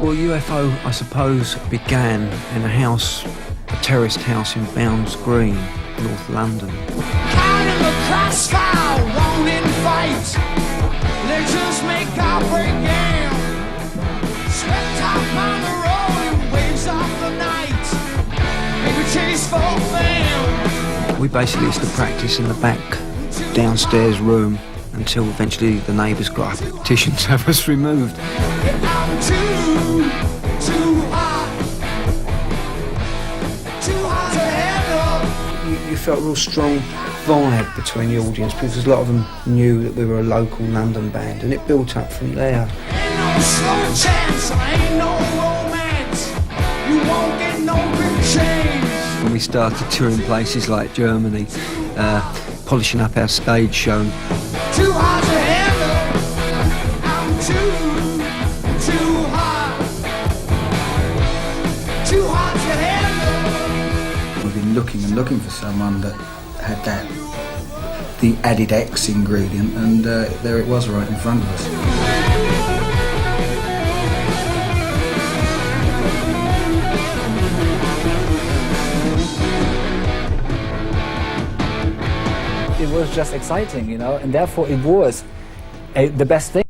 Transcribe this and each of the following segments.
Well, UFO, I suppose, began in a terraced house in Bounds Green, North London. Caught in the crossfire, won't invite. Let's just make our break down. Swept up on the road and waves off the night. Maybe chase for fame. We basically used to practice in the back downstairs room until eventually the neighbours got up a petition to have us removed. I'm too hot. Too hot to handle. You felt a real strong vibe between the audience because a lot of them knew that we were a local London band, and it built up from there. Ain't no slow chance, ain't no romance. You won't get no big change. When we started touring places like Germany, polishing up our stage show. Too hot to handle. I'm too hot. Too hot to handle. We've been looking for someone that had the added X ingredient, and there it was right in front of us. It was just exciting, you know, and therefore it was the best thing.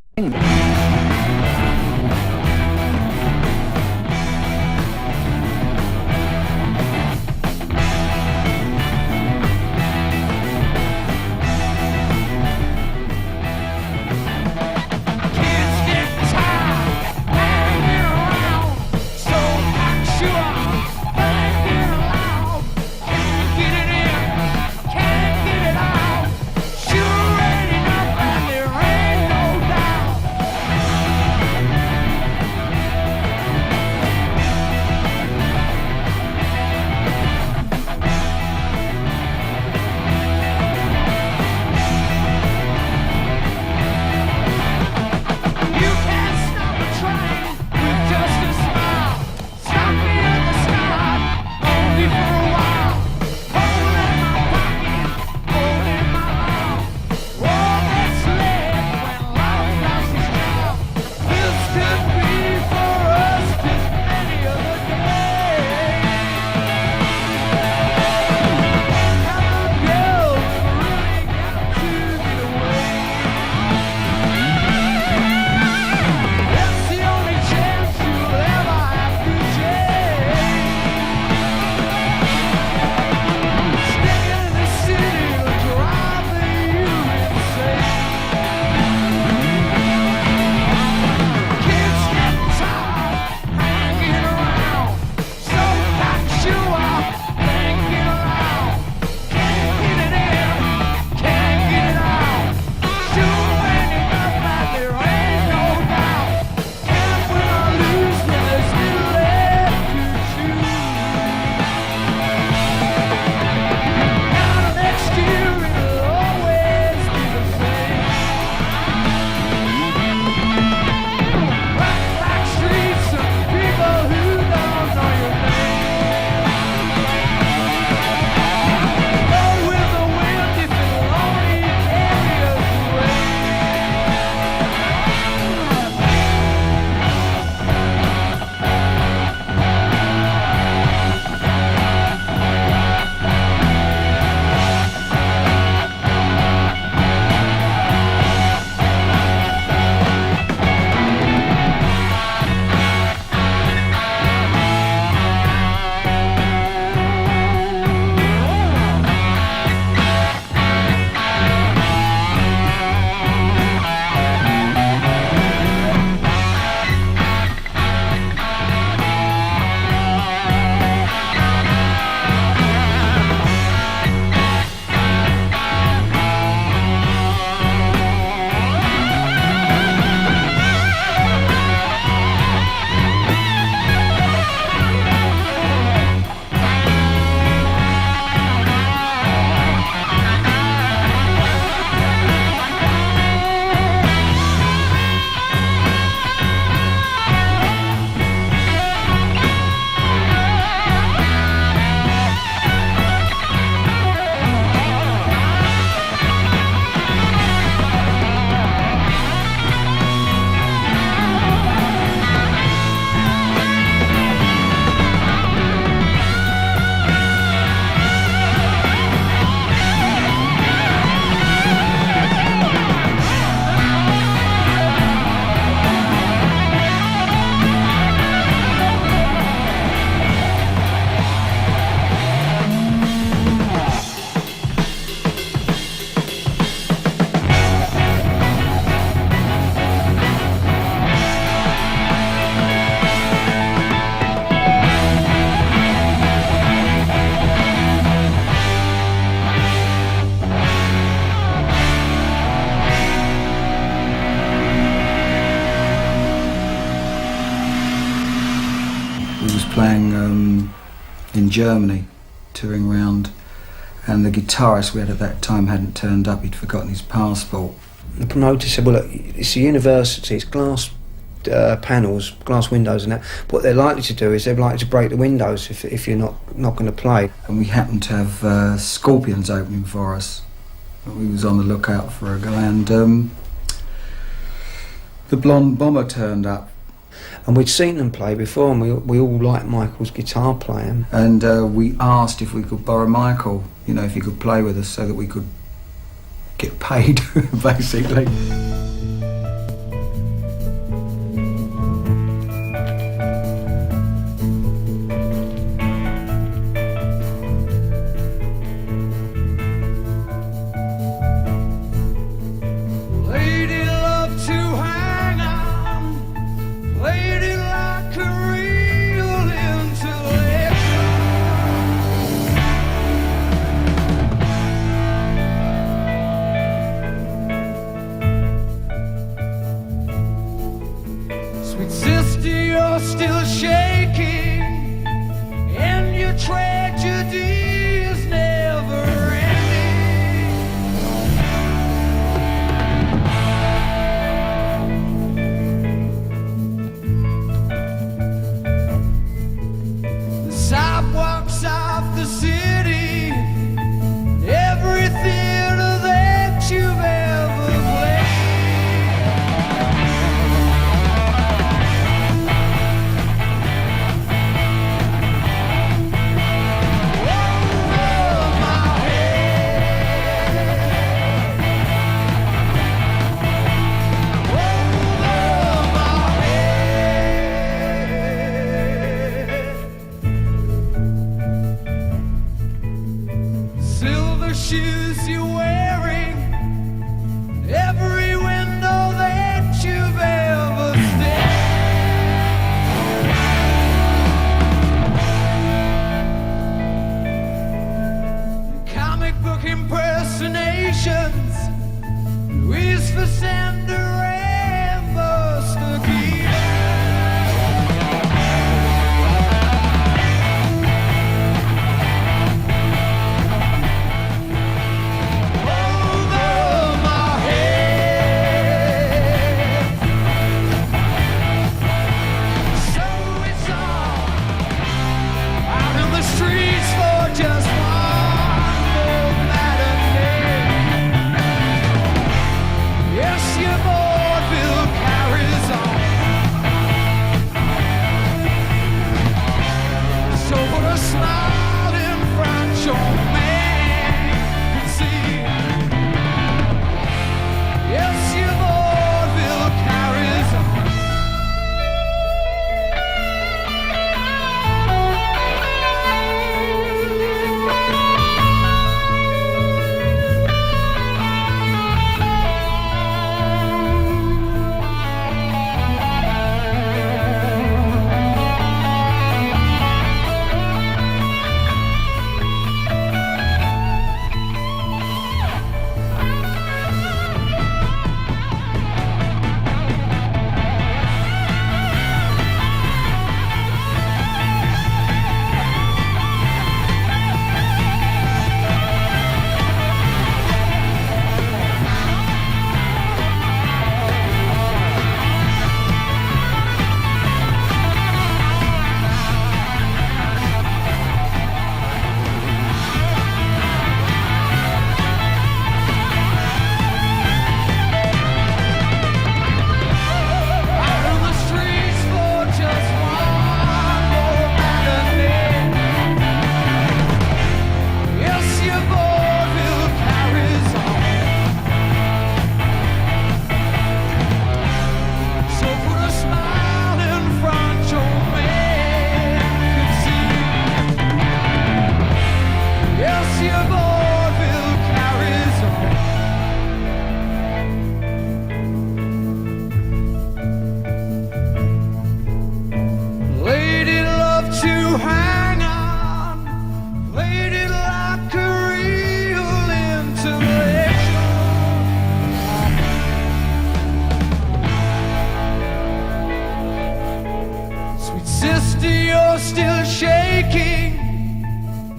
playing in Germany, touring around, and the guitarist we had at that time hadn't turned up. He'd forgotten his passport. The promoter said, well, look, it's a university, it's glass panels, glass windows and that. What they're likely to do is they're likely to break the windows if you're not going to play. And we happened to have Scorpions opening for us. We was on the lookout for a girl, and the Blonde Bomber turned up. And we'd seen them play before, and we all liked Michael's guitar playing. And we asked if we could borrow Michael, you know, if he could play with us so that we could get paid, basically. Lady love to hang on, lady like a real intellectual. Sweet sister, you're still shaking, and your tragedy is never ending. The sidewalks of the city, every theater that you've ever played. Sister, you're still shaking,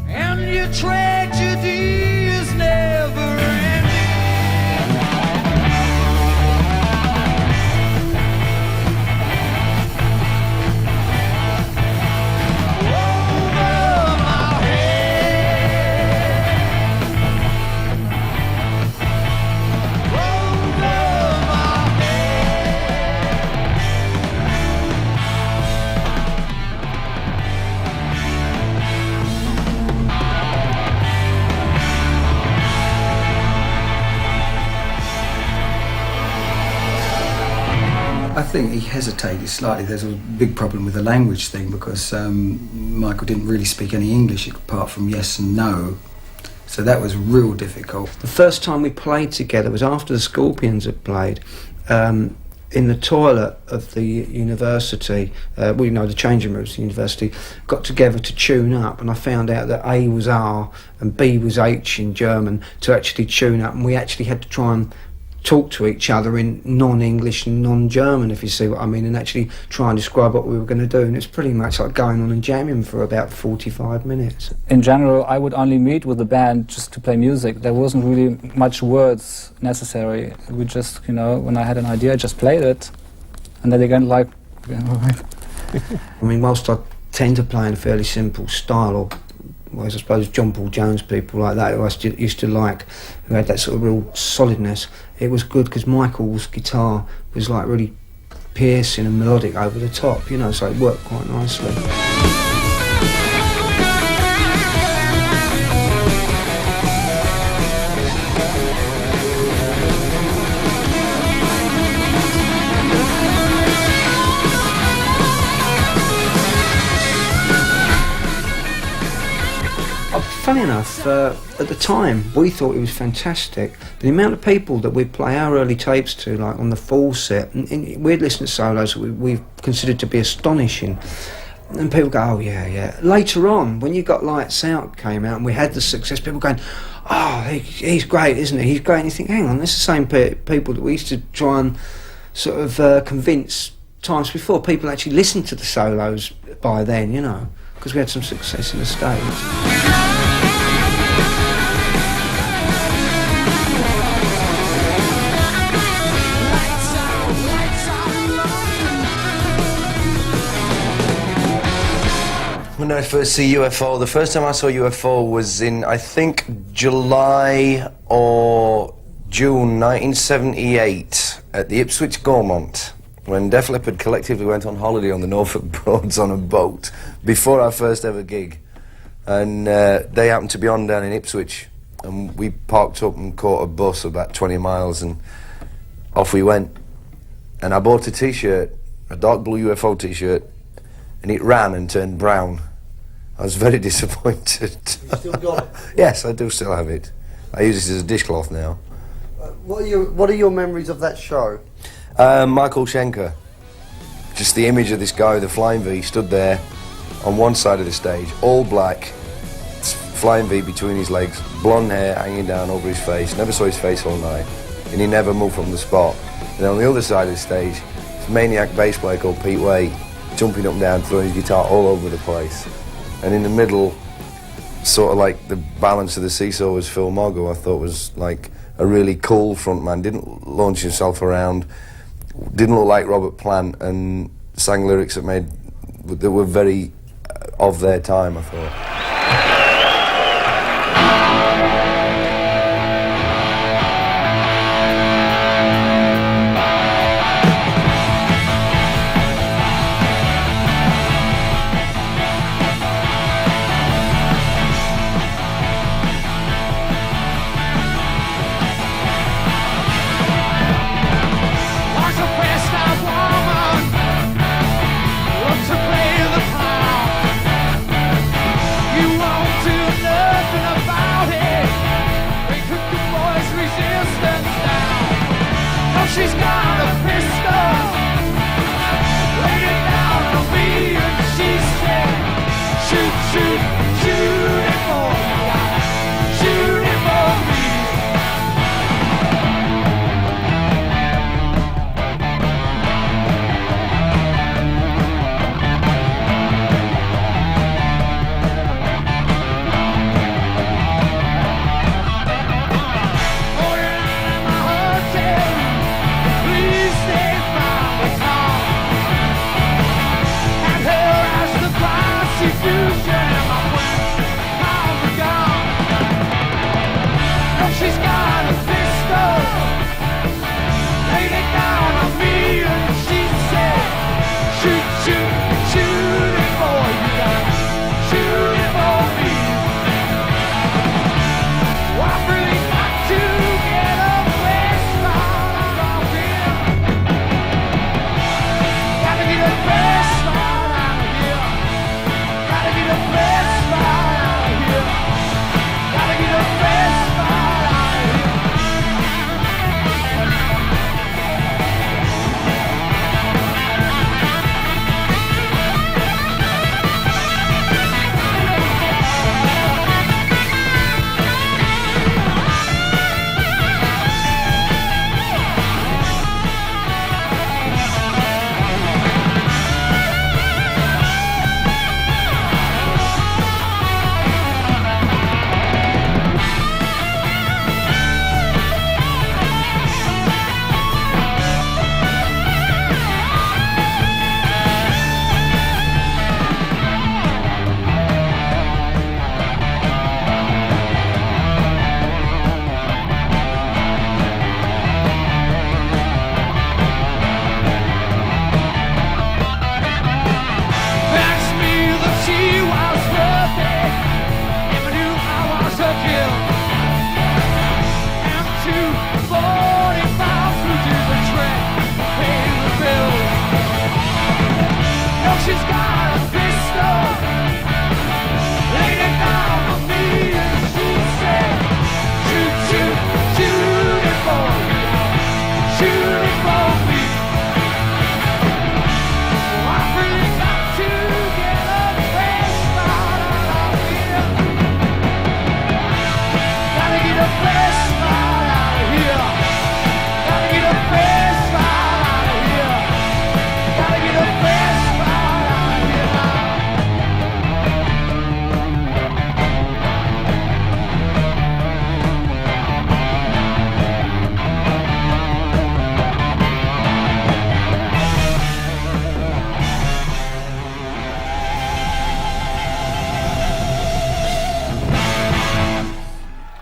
and your tragedy is never ending. Over my head, over my head. I think he hesitated slightly. There's a big problem with the language thing because Michael didn't really speak any English apart from yes and no. So that was real difficult. The first time we played together was after the Scorpions had played. In the toilet of the university, the changing rooms of the university, got together to tune up, and I found out that A was R and B was H in German to actually tune up, and we actually had to try and talk to each other in non-English and non-German, if you see what I mean, and actually try and describe what we were going to do, and it's pretty much like going on and jamming for about 45 minutes. In general, I would only meet with the band just to play music. There wasn't really much words necessary. We just, when I had an idea, I just played it, and then again, like, I mean, whilst I tend to play in a fairly simple style, or I suppose John Paul Jones, people like that, who I used to like, who had that sort of real solidness, it was good because Michael's guitar was like really piercing and melodic over the top, so it worked quite nicely. Funny enough, at the time we thought it was fantastic. The amount of people that we'd play our early tapes to, like on the full set, and we'd listen to solos that we've considered to be astonishing. And people go, oh yeah. Later on, when You Got Lights Out came out and we had the success, people going, oh, he's great, isn't he? He's great. And you think, hang on, that's the same people that we used to try and sort of convince times before. People actually listened to the solos by then, because we had some success in the States. When I first see UFO, the first time I saw UFO was in, I think, July or June 1978 at the Ipswich Gaumont, when Def Leppard collectively went on holiday on the Norfolk Broads on a boat before our first ever gig. And they happened to be on down in Ipswich, and we parked up and caught a bus about 20 miles, and off we went. And I bought a t-shirt, a dark blue UFO t-shirt, and it ran and turned brown. I was very disappointed. You still got it? Yes, I do still have it. I use it as a dishcloth now. What are your memories of that show? Michael Schenker. Just the image of this guy with the flying V stood there on one side of the stage, all black, flying V between his legs, blonde hair hanging down over his face. Never saw his face all night, and he never moved from the spot. And on the other side of the stage, this maniac bass player called Pete Way, jumping up and down, throwing his guitar all over the place. And in the middle, sort of like the balance of the seesaw, was Phil Mogg, who I thought was like a really cool frontman, didn't launch himself around, didn't look like Robert Plant, and sang lyrics that were very of their time, I thought. She's got a pistol, laid it down on me, and she said, shoot, shoot, shoot it for me, shoot it for me.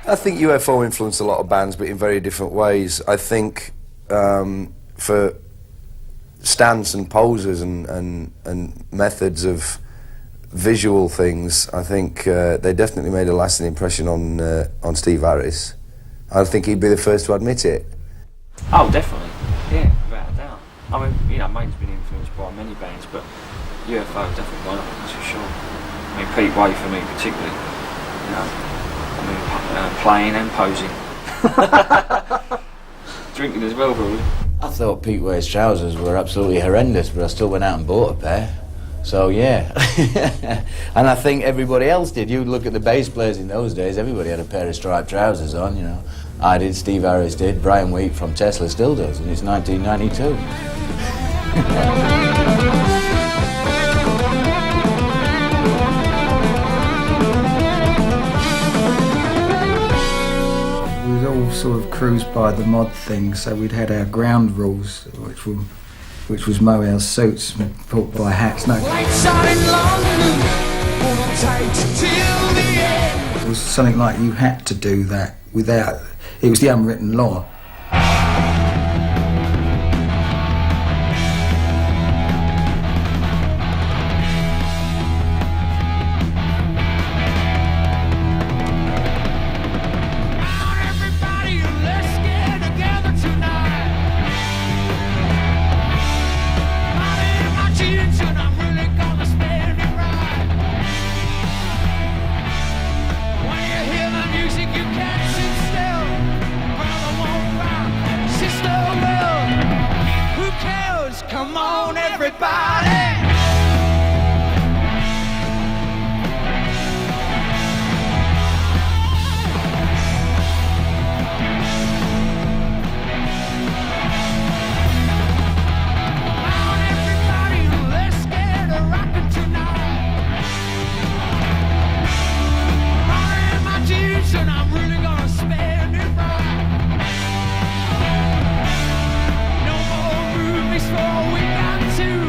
I think UFO influenced a lot of bands, but in very different ways. I think for stance and poses and methods of visual things, I think they definitely made a lasting impression on Steve Harris. I think he'd be the first to admit it. Oh, definitely. Yeah, without a doubt. I mean, you know, Maine's been influenced by many bands, but UFO definitely one of them, that's for sure. I mean, Pete Way for me particularly. You know, I mean, playing and posing. Drinking as well, probably. I thought Pete Way's trousers were absolutely horrendous, but I still went out and bought a pair. So yeah, and I think everybody else did. You look at the bass players in those days, everybody had a pair of striped trousers on, you know. I did, Steve Harris did, Brian Wheat from Tesla still does, and it's 1992. We'd all sort of cruised by the mod thing, so we'd had our ground rules, which was mow our suits and put by hats. No, Lights on in London, hold on tight till the end. it was something like you had to do that without. It was the unwritten law. Everybody, let's get together tonight. I'm in my jeans and I'm really gonna spend it right. When you hear the music, you can't sit still. Brother won't rock, sister will. Who cares? Come on, everybody. And I'm really gonna spend it right. No more movies for a week or two.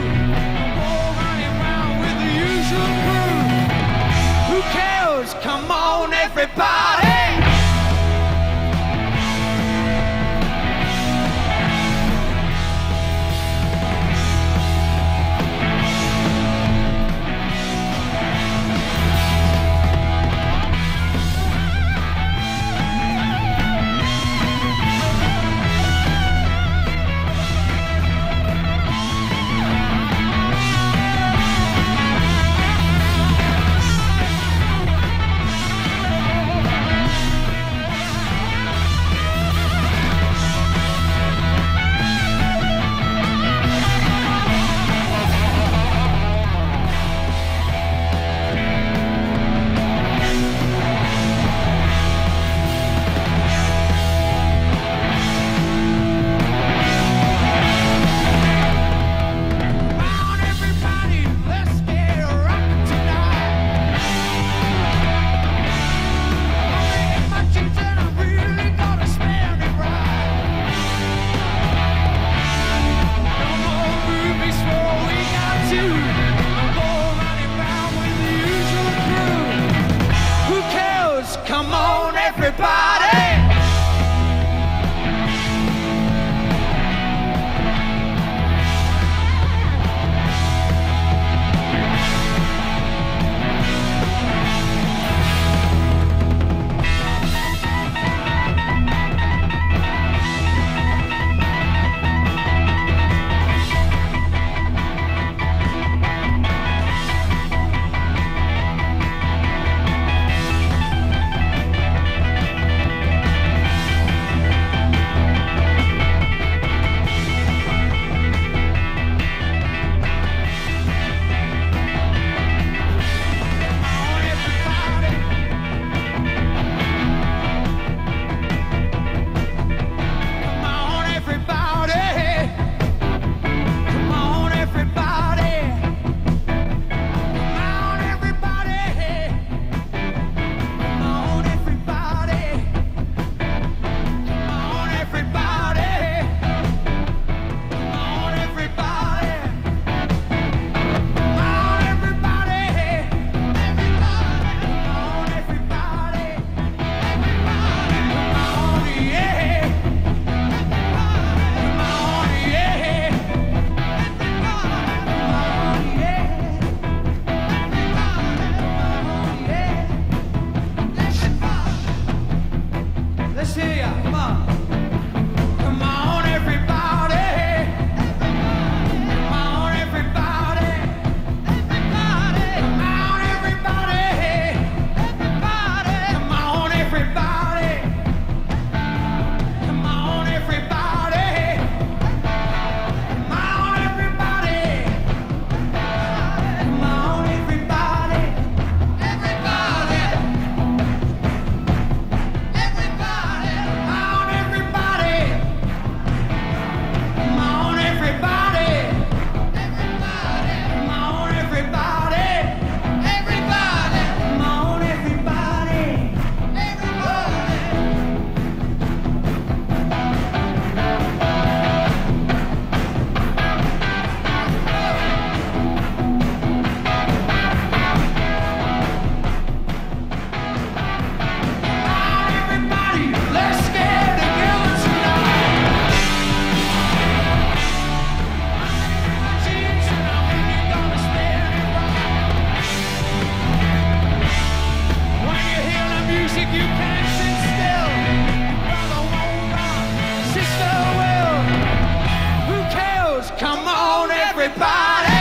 everybody.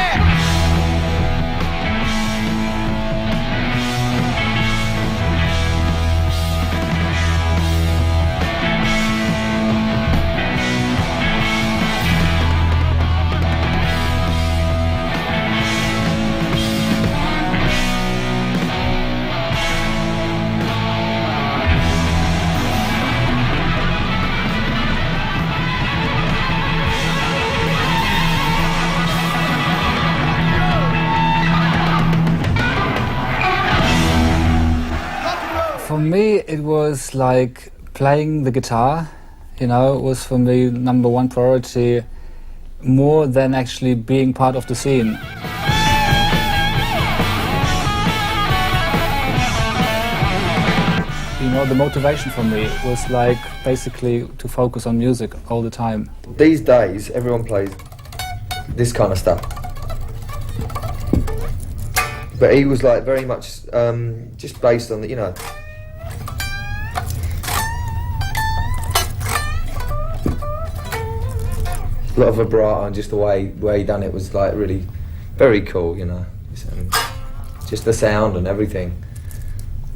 For me, it was like playing the guitar, you know, was for me number one priority, more than actually being part of the scene. You know, the motivation for me was like basically to focus on music all the time. These days, everyone plays this kind of stuff. But he was like very much just based on the, you know. A lot of vibrato and just the way he done it was like really very cool, you know. Just the sound and everything.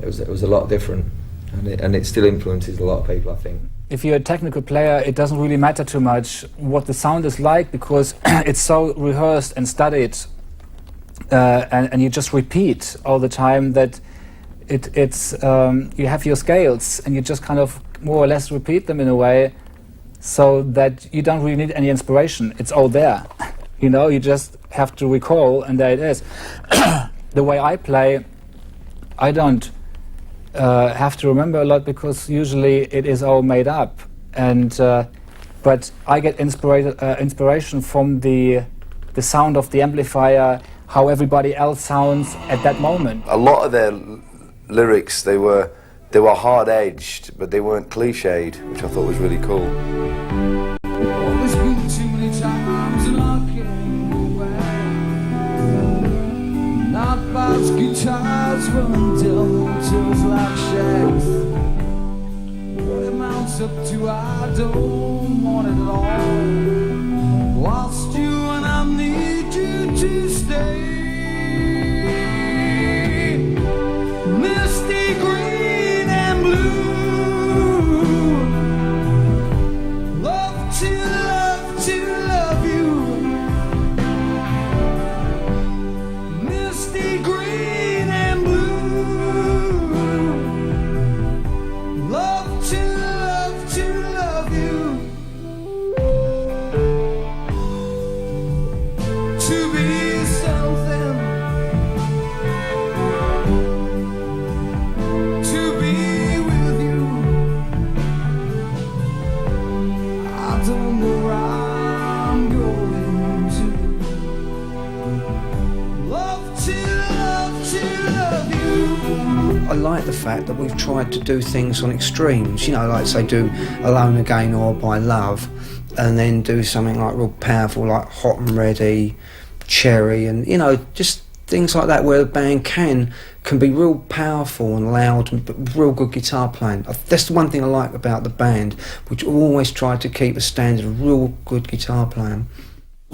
It was a lot different, and it still influences a lot of people, I think. If you're a technical player, it doesn't really matter too much what the sound is like, because it's so rehearsed and studied, and you just repeat all the time that it's you have your scales and you just kind of more or less repeat them in a way, so that you don't really need any inspiration. It's all there. You know, you just have to recall, and there it is. The way I play, I don't have to remember a lot, because usually it is all made up. And but I get inspiration from the sound of the amplifier, how everybody else sounds at that moment. A lot of their lyrics, they were hard-edged, but they weren't cliched, which I thought was really cool. There's been too many times and I can't go back. Not bass guitars run down motors like shacks. What it mounts up to, I don't want it at all. Whilst you and I need you to stay. Misty green and blue. I like the fact that we've tried to do things on extremes, you know, like say do Alone Again or By Love, and then do something like real powerful like Hot and Ready, Cherry, and you know, just things like that where the band can be real powerful and loud, but real good guitar playing. That's the one thing I like about the band, which always tried to keep a standard of real good guitar playing.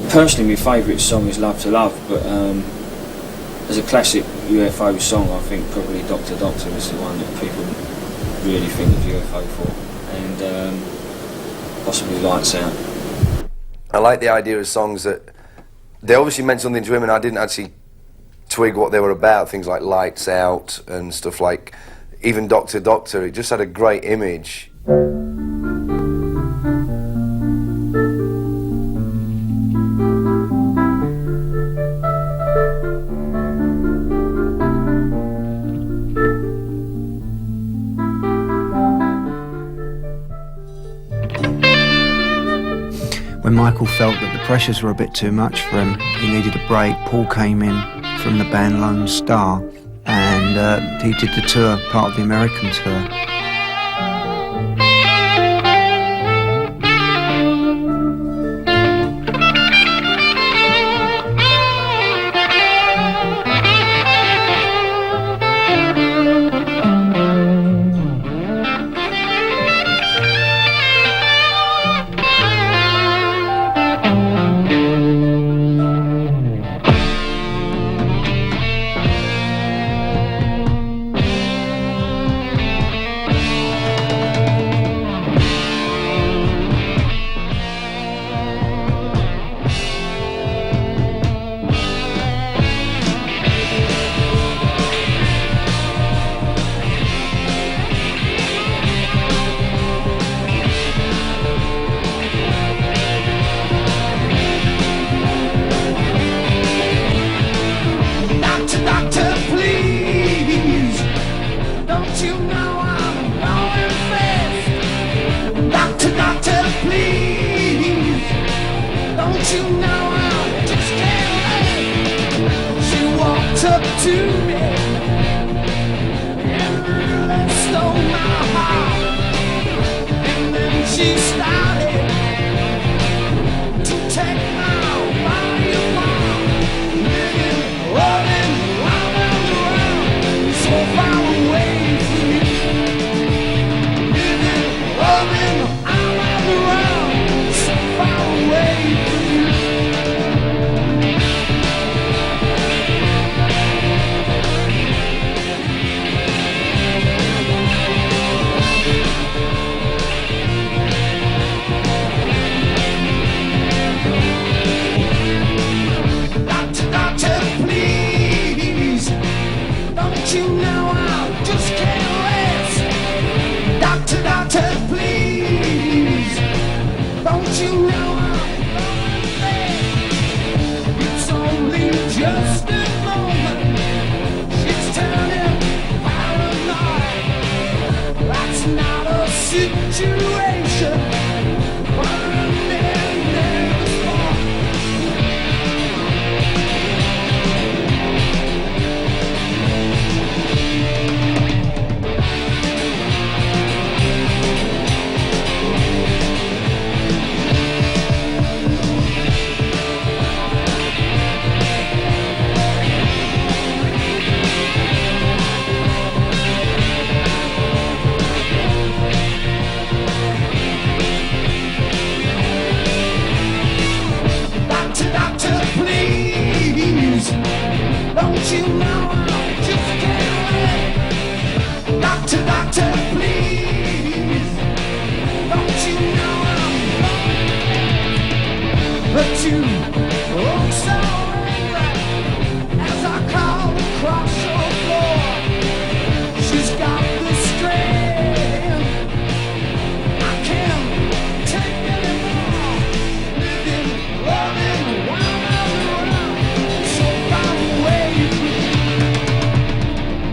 Personally, my favourite song is Love to Love, but as a classic UFO song, I think probably Doctor Doctor is the one that people really think of UFO for, and possibly Lights Out. I like the idea of songs that they obviously meant something to him, and I didn't actually twig what they were about. Things like Lights Out and stuff like even Doctor Doctor. It just had a great image. When Michael felt that the pressures were a bit too much for him, he needed a break, Paul came in from the band Lone Star, and he did the tour, part of the American tour. Don't you know I just can't wait? She walked up to me and really stole my heart. And then she started to take my body apart, living, running, round and around, so far away from you. Living, running, round and around, so far away from you. Doctor, doctor, please, don't you know I just can't rest? Doctor, doctor, please, don't you know I'm going mad? It's only just a moment, she's turning paranoid. That's not a situation for a millionaire's boy. Doctor, doctor, please, don't you know I just can't wait? Doctor, doctor, please, don't you know I'm going? But you look so angry as I crawl across your floor. She's got the strength I can't take anymore. Living, running, round and around, so far away from you.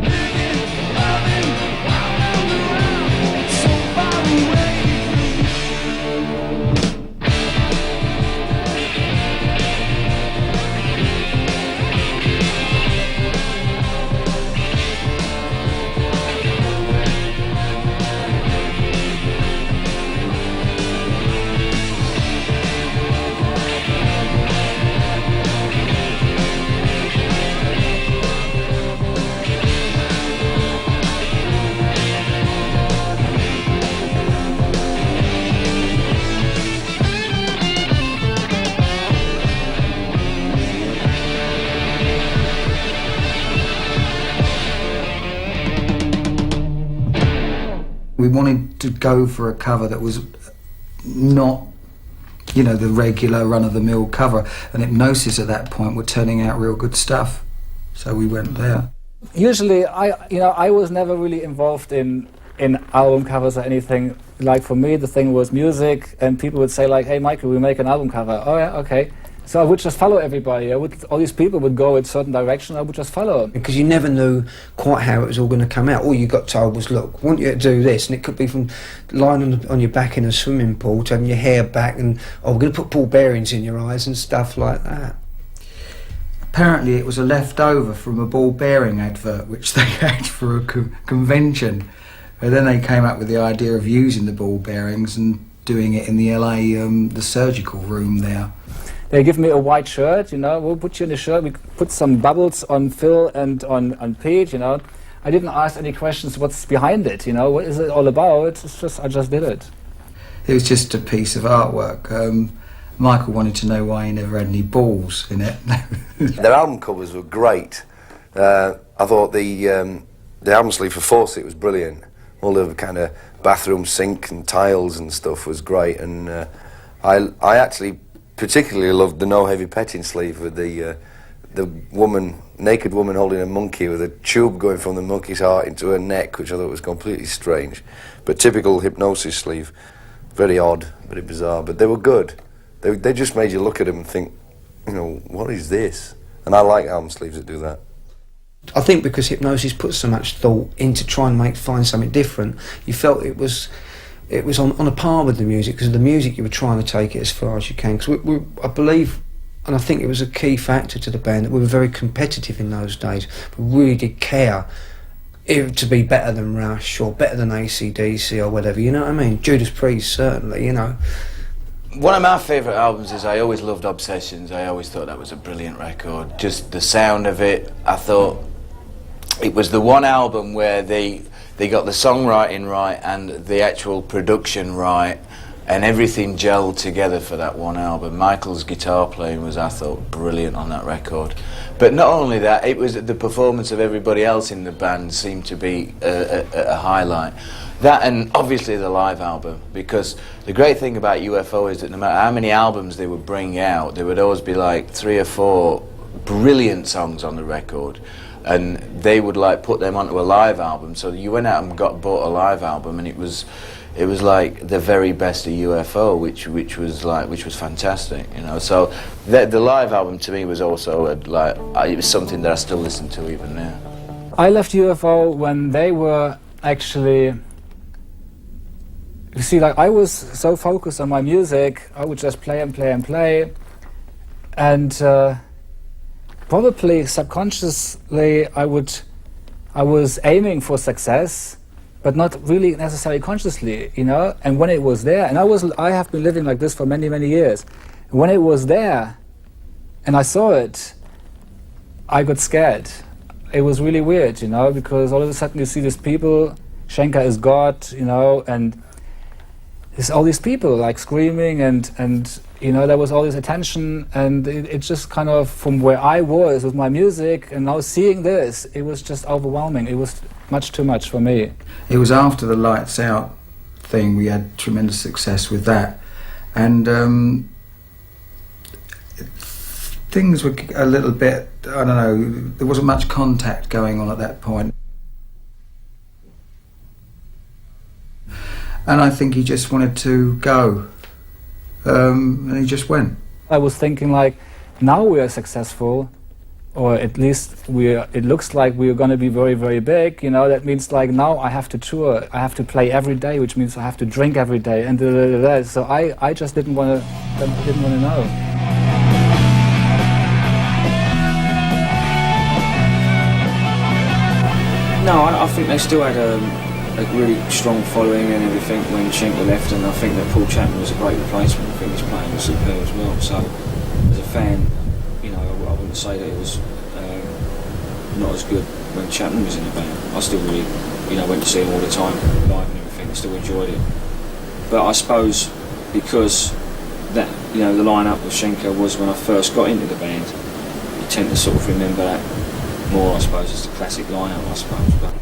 Living, running, round and around, so far away from you. We wanted to go for a cover that was not, you know, the regular run-of-the-mill cover, and Hypnosis at that point were turning out real good stuff, so we went there. Usually, I was never really involved in album covers or anything. Like for me, the thing was music, and people would say like, "Hey, Michael, we make an album cover." Oh yeah, okay. So I would just follow everybody. All these people would go in a certain direction. I would just follow. Because you never knew quite how it was all going to come out. All you got told was, look, I want you to do this, and it could be from lying on your back in a swimming pool to having your hair back, and we're going to put ball bearings in your eyes and stuff like that. Apparently it was a leftover from a ball bearing advert which they had for a convention. And then they came up with the idea of using the ball bearings and doing it in the LA, the surgical room there. They give me a white shirt, we'll put you in the shirt, we put some bubbles on Phil and on Pete, I didn't ask any questions what's behind it, what is it all about? It's just, I just did it. It was just a piece of artwork. Michael wanted to know why he never had any balls in it. Their album covers were great. I thought the album sleeve for Fawcett was brilliant. All the kind of bathroom sink and tiles and stuff was great, and I actually particularly loved the No Heavy Petting sleeve with the naked woman holding a monkey with a tube going from the monkey's heart into her neck, which I thought was completely strange. But typical Hypnosis sleeve, very odd, very bizarre, but they were good. They just made you look at them and think, what is this? And I like album sleeves that do that. I think because Hypnosis put so much thought into trying to find something different, you felt it was it was on a par with the music, because the music you were trying to take it as far as you can. Because I believe, and I think it was a key factor to the band, that we were very competitive in those days. We really did care to be better than Rush or better than AC/DC or whatever, you know what I mean? Judas Priest, certainly, you know. One of my favourite albums is, I always loved Obsessions. I always thought that was a brilliant record. Just the sound of it, I thought it was the one album where they got the songwriting right and the actual production right, and everything gelled together for that one album. Michael's guitar playing was, I thought, brilliant on that record. But not only that, it was the performance of everybody else in the band seemed to be a highlight. That, and obviously the live album, because the great thing about UFO is that no matter how many albums they would bring out, there would always be like 3 or 4 brilliant songs on the record, and they would like put them onto a live album. So you went out and bought a live album, and it was like the very best of UFO, which was fantastic, you know. So the live album to me was also it was something that I still listen to even now. I left UFO when they were actually, you see, like, I was so focused on my music, I would just play and play and play, and probably subconsciously I was aiming for success, but not really necessarily consciously, you know. And when it was there, and I have been living like this for many, many years. When it was there, and I saw it, I got scared. It was really weird, you know, because all of a sudden you see these people, Schenker is God, you know, and there's all these people like screaming, and you know, there was all this attention, and it just kind of, from where I was with my music, and now seeing this, it was just overwhelming. It was much too much for me. It was after the Lights Out thing, we had tremendous success with that, and things were a little bit, I don't know, there wasn't much contact going on at that point. And I think he just wanted to go, and he just went. I was thinking, like, now we are successful, or at least it looks like we are going to be very, very big, you know. That means, like, now I have to tour, I have to play every day, which means I have to drink every day, and so I just didn't want to know. No, I think they still had a really strong following and everything when Schenker left, and I think that Paul Chapman was a great replacement. I think his playing was superb as well. So, as a fan, you know, I wouldn't say that it was not as good when Chapman was in the band. I still really, you know, went to see him all the time, live and everything, and still enjoyed it. But I suppose because that, you know, the lineup with Schenker was when I first got into the band, you tend to sort of remember that more, I suppose, as the classic lineup, I suppose. But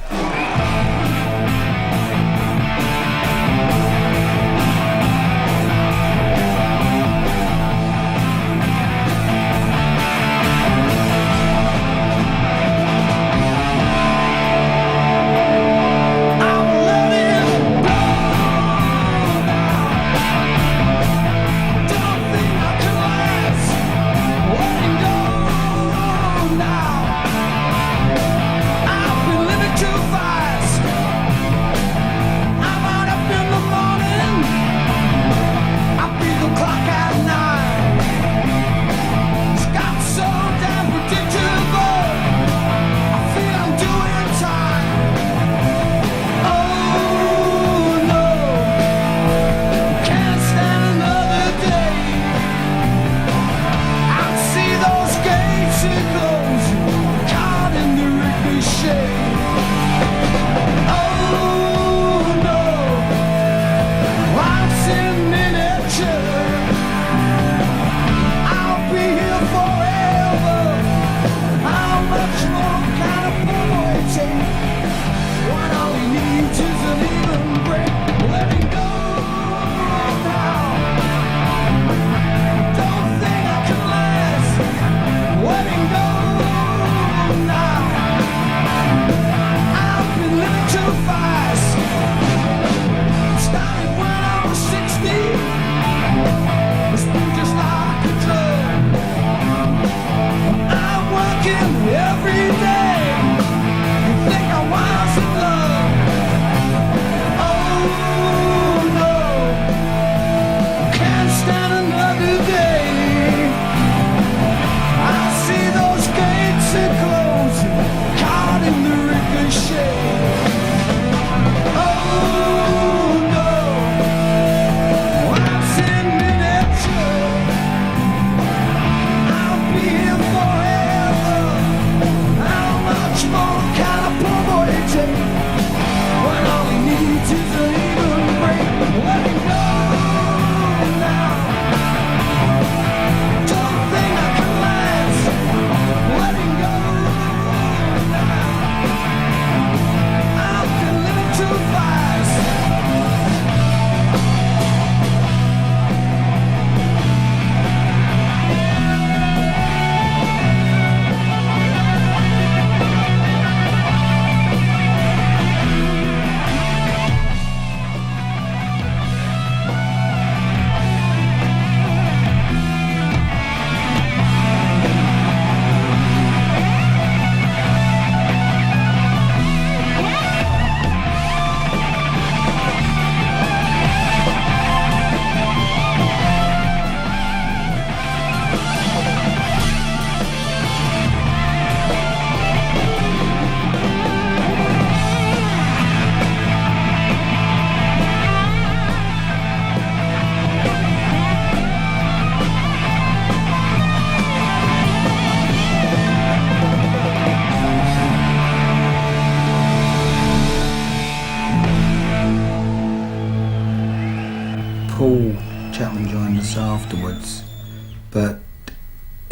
I've been living too fast.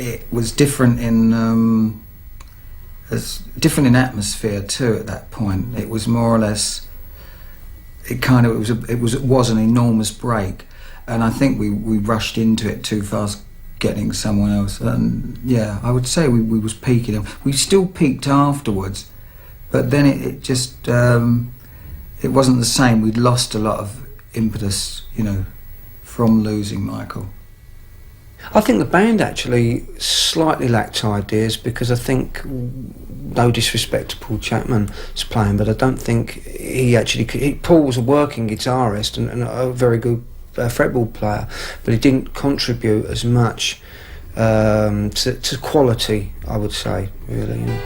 it was different in atmosphere too. At that point, it was more or less. It was an enormous break, and I think we rushed into it too fast, getting someone else. And yeah, I would say we was peaking. We still peaked afterwards, but then it just it wasn't the same. We'd lost a lot of impetus, you know, from losing Michael. I think the band actually slightly lacked ideas, because I think, no disrespect to Paul Chapman's playing, but I don't think he actually. Paul was a working guitarist and a very good fretboard player, but he didn't contribute as much to quality, I would say, really. You know.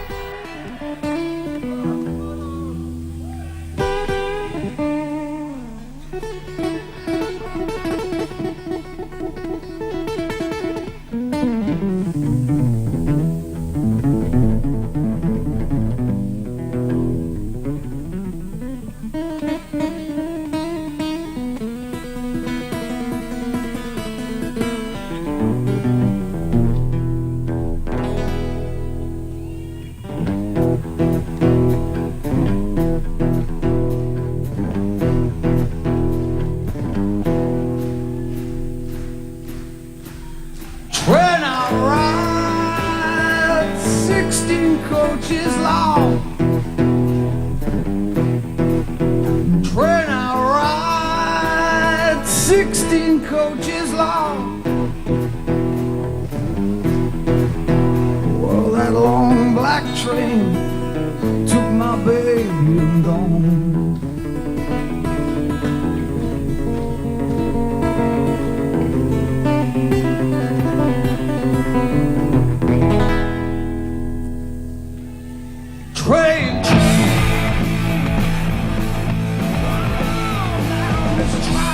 When I ride 16 coaches long, when I ride 16 coaches long, well, that long black train took my baby and gone. Train, let's try.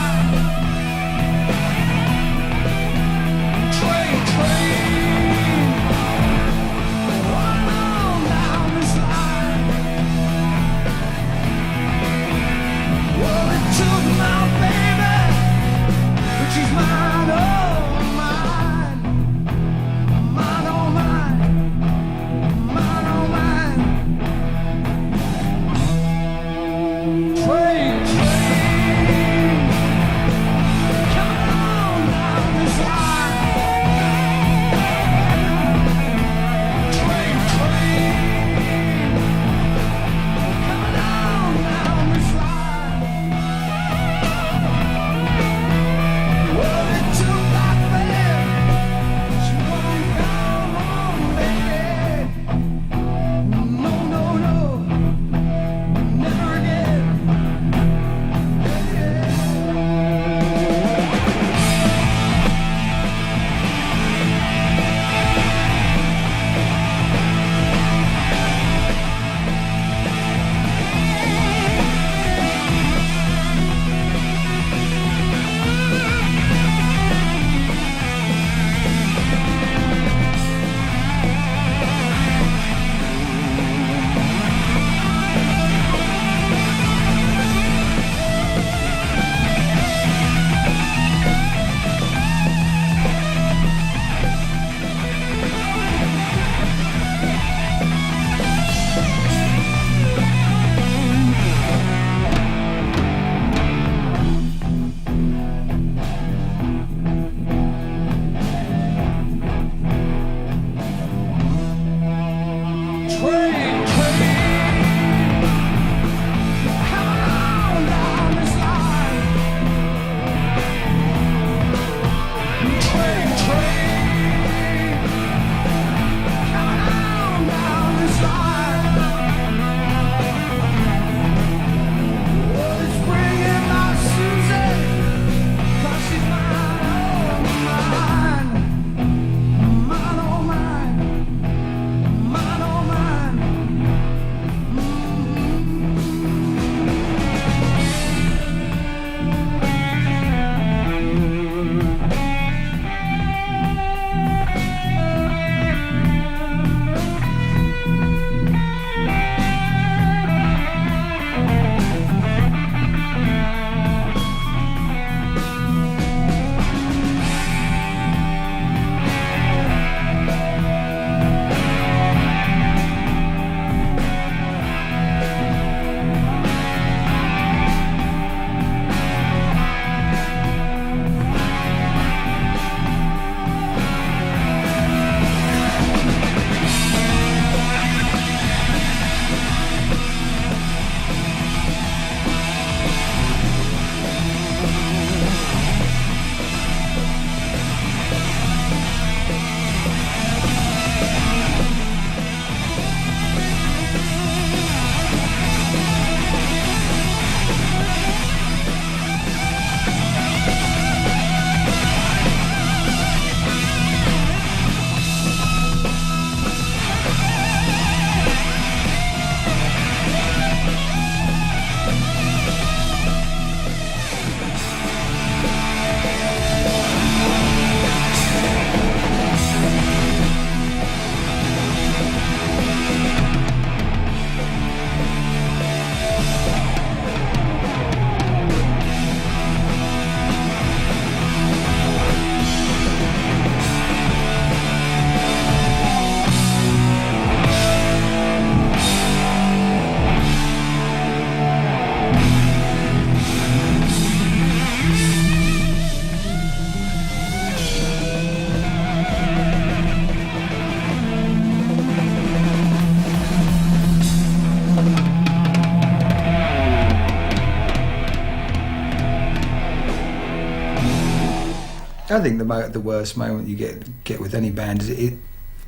I think the worst moment you get with any band is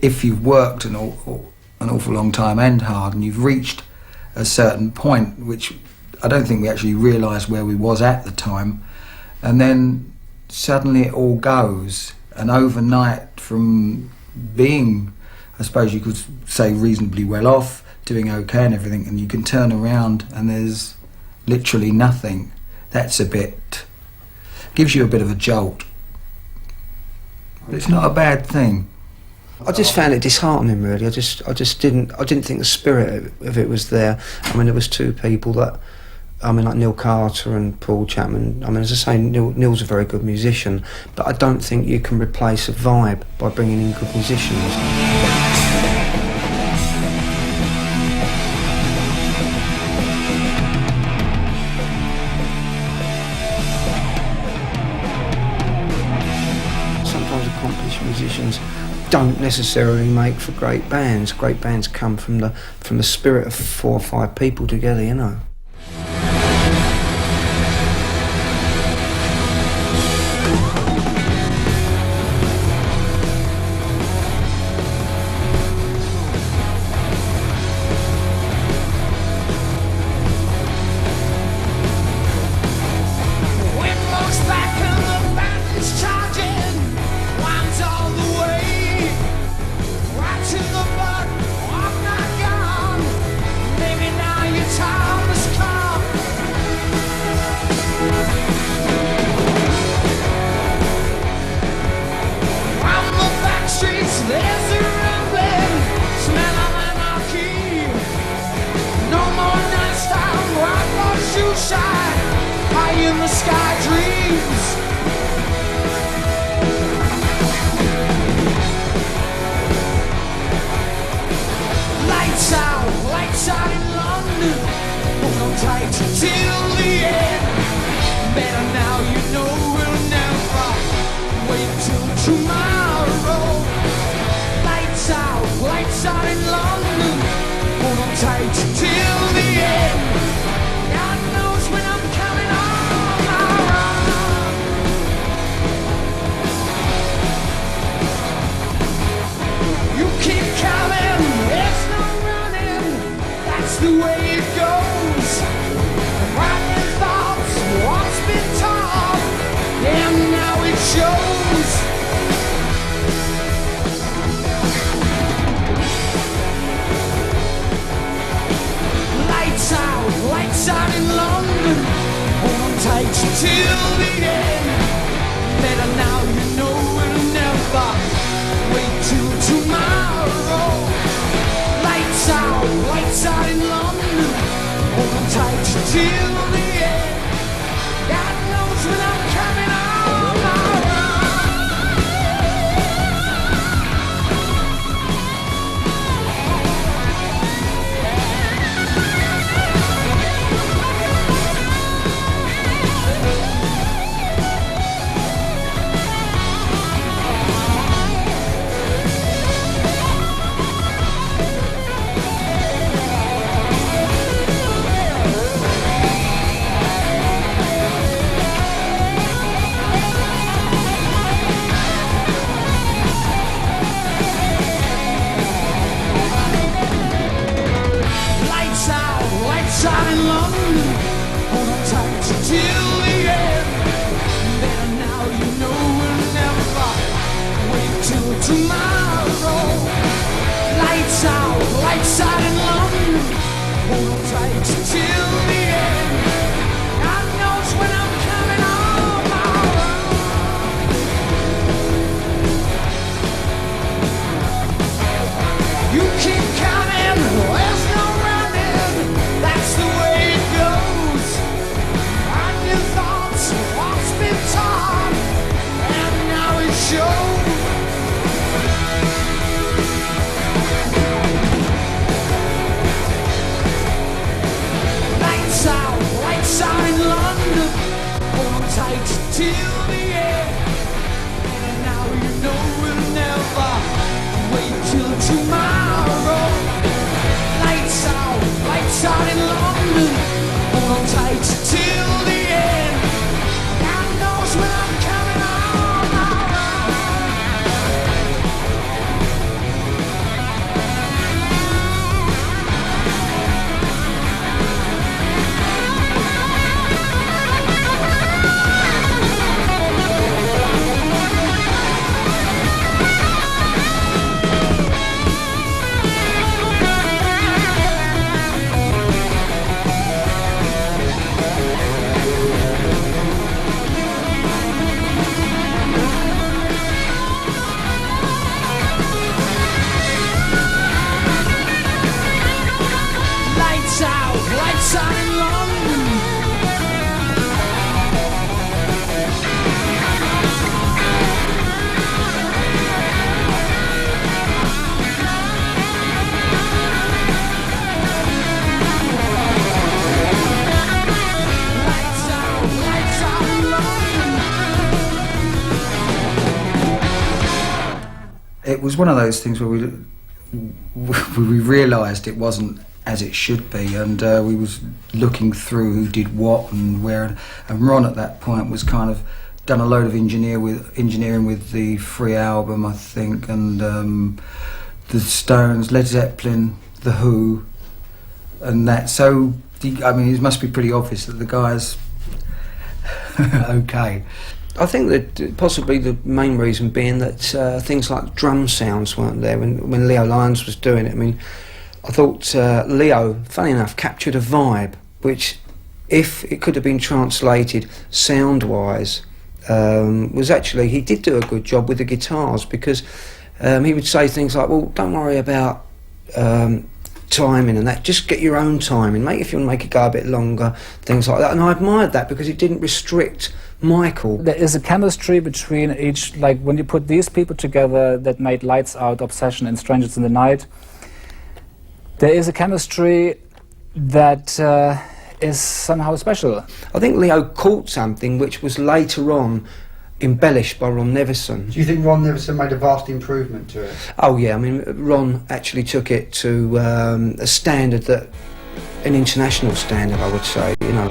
if you've worked an awful long time and hard, and you've reached a certain point, which I don't think we actually realised where we was at the time, and then suddenly it all goes, and overnight from being, I suppose you could say, reasonably well off, doing okay and everything, and you can turn around and there's literally nothing. That's gives you a bit of a jolt. But it's not a bad thing. I just found it disheartening, really. I didn't think the spirit of it was there. I mean, there was two people that, like Neil Carter and Paul Chapman. I mean, as I say, Neil's a very good musician, but I don't think you can replace a vibe by bringing in good musicians. Sometimes accomplished musicians don't necessarily make for great bands. Great bands come from the spirit of 4 or 5 people together, you know. was one of those things where we realised it wasn't as it should be, and we was looking through who did what and where, and Ron at that point was kind of done a load of engineering with the Free album, I think, and the Stones, Led Zeppelin, The Who, and that. So I mean, it must be pretty obvious that the guy's okay. I think that possibly the main reason being that things like drum sounds weren't there when Leo Lyons was doing it. I mean, I thought Leo, funny enough, captured a vibe which, if it could have been translated sound-wise, was actually, he did do a good job with the guitars, because he would say things like, well, don't worry about timing and that, just get your own timing, if you want to make it go a bit longer, things like that. And I admired that because it didn't restrict Michael. There is a chemistry between each, like when you put these people together that made Lights Out, Obsession and Strangers in the Night, there is a chemistry that is somehow special. I think Leo caught something which was later on embellished by Ron Nevison. Do you think Ron Nevison made a vast improvement to it? Oh yeah, I mean, Ron actually took it to a standard that, an international standard, I would say, you know.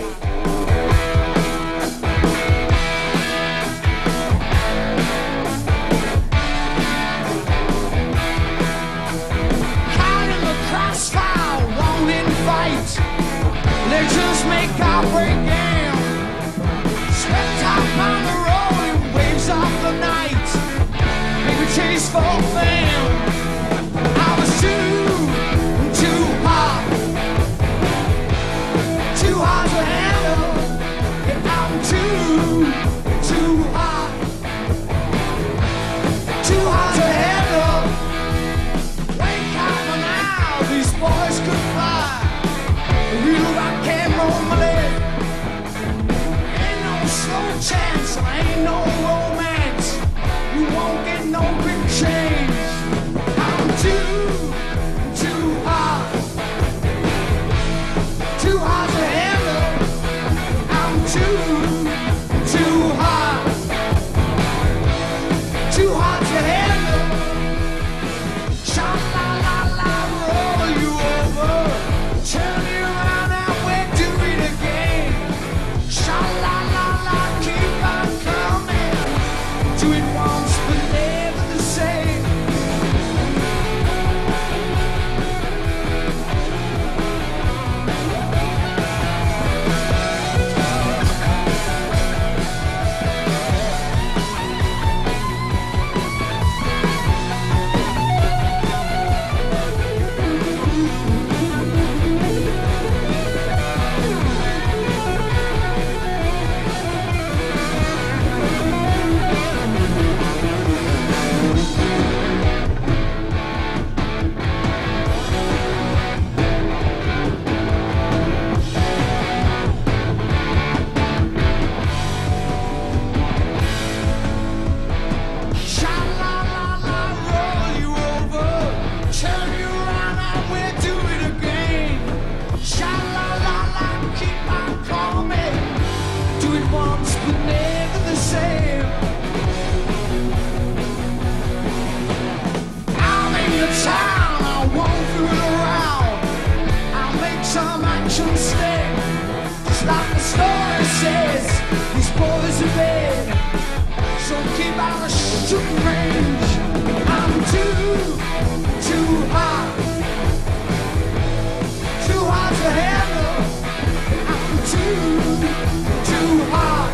Caught in the crossfire, won't invite. Let's just make our break game. Swept up on the rolling waves of the night. Make a chase for fame. I was too hot. Too hard to handle. Yeah, I'm too hot. Too hard to handle. Wake up now, these boys could fly. Real rock and roll malay. Ain't no slow chance, ain't no romance. You won't get no big change. I'm too hot. Too hard to handle. I'm too hot. Too hard to handle. Sha-la-la-la, roll you over. Turn you around and we'll do it again. Sha-la-la-la, keep on coming. Do it once but never the same. Sha-la-la-la, roll you over. Turn you around and we'll do it again. Sha-la-la-la, keep on coming. Do it once but never the same. I'm in the town, I won't fool around. I'll make some action stick. Just like the story says, these boys are bad. So keep out of shooting range. I'm too hot. Too hard to handle. I'm too hot.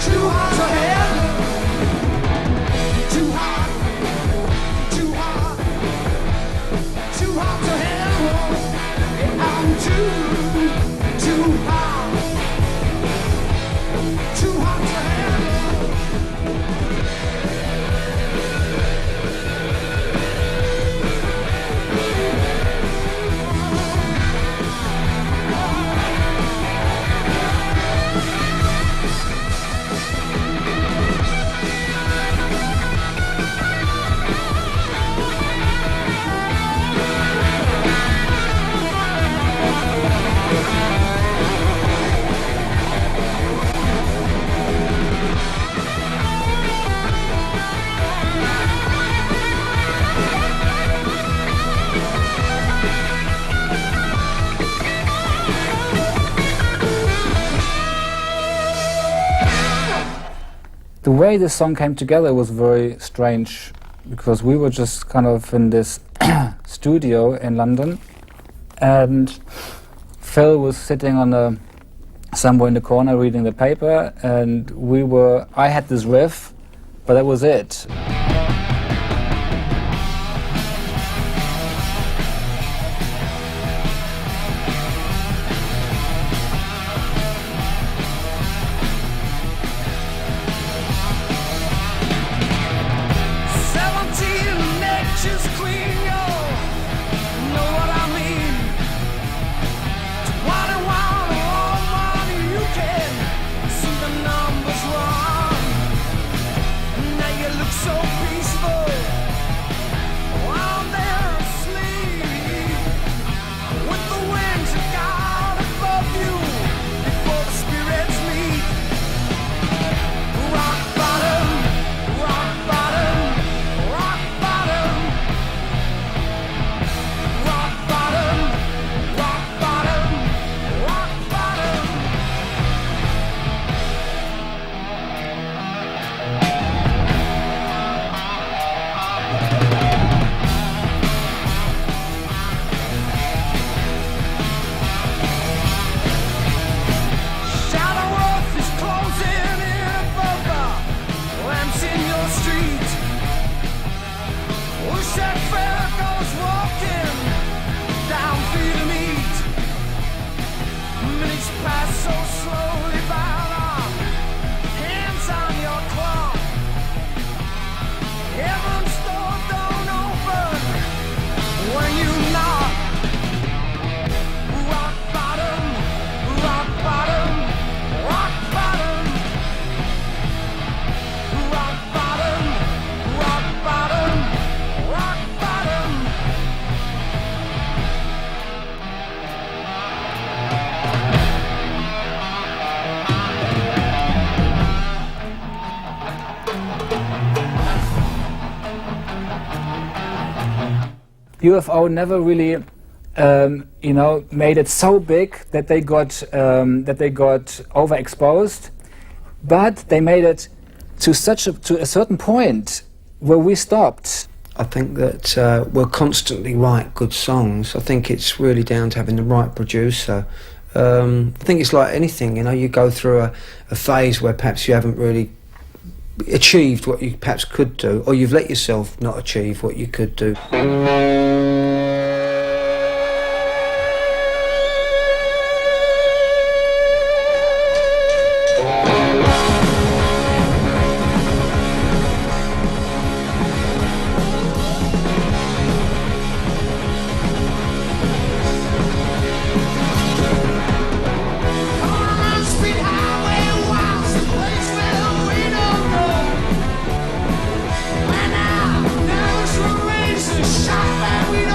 Too hard to handle. Too hot. Too hot. Too hard to handle. Yeah, I'm too hot. Too hot to handle. the way this song came together was very strange, because we were just kind of in this studio in London, and Phil was sitting on somewhere in the corner reading the paper, and I had this riff, but that was it. 17 nature's queen, yo, know what I mean. 21 all money, you can see the numbers wrong. Now you look so peaceful, while they're asleep, with the wings of God above you, before the spirits meet. Rock bottom, rock bottom, rock bottom, rock bottom, rock bottom, rock bottom. Shadow Wolf is closing in above the lamps in your street. Wish that fella goes walking down Freedom Eat. Minutes pass so slowly by, our hands on your clock. Heaven's door don't open when you knock. Rock bottom, rock bottom, rock bottom, rock bottom, rock bottom, rock bottom. UFO never really, made it so big that they got overexposed, but they made it to a certain point where we stopped. I think that we'll constantly write good songs. I think it's really down to having the right producer. I think it's like anything, you go through a phase where perhaps you haven't really achieved what you perhaps could do, or you've let yourself not achieve what you could do. Speed highway, wild, someplace where we don't know. When our nerves remains a shot that we don't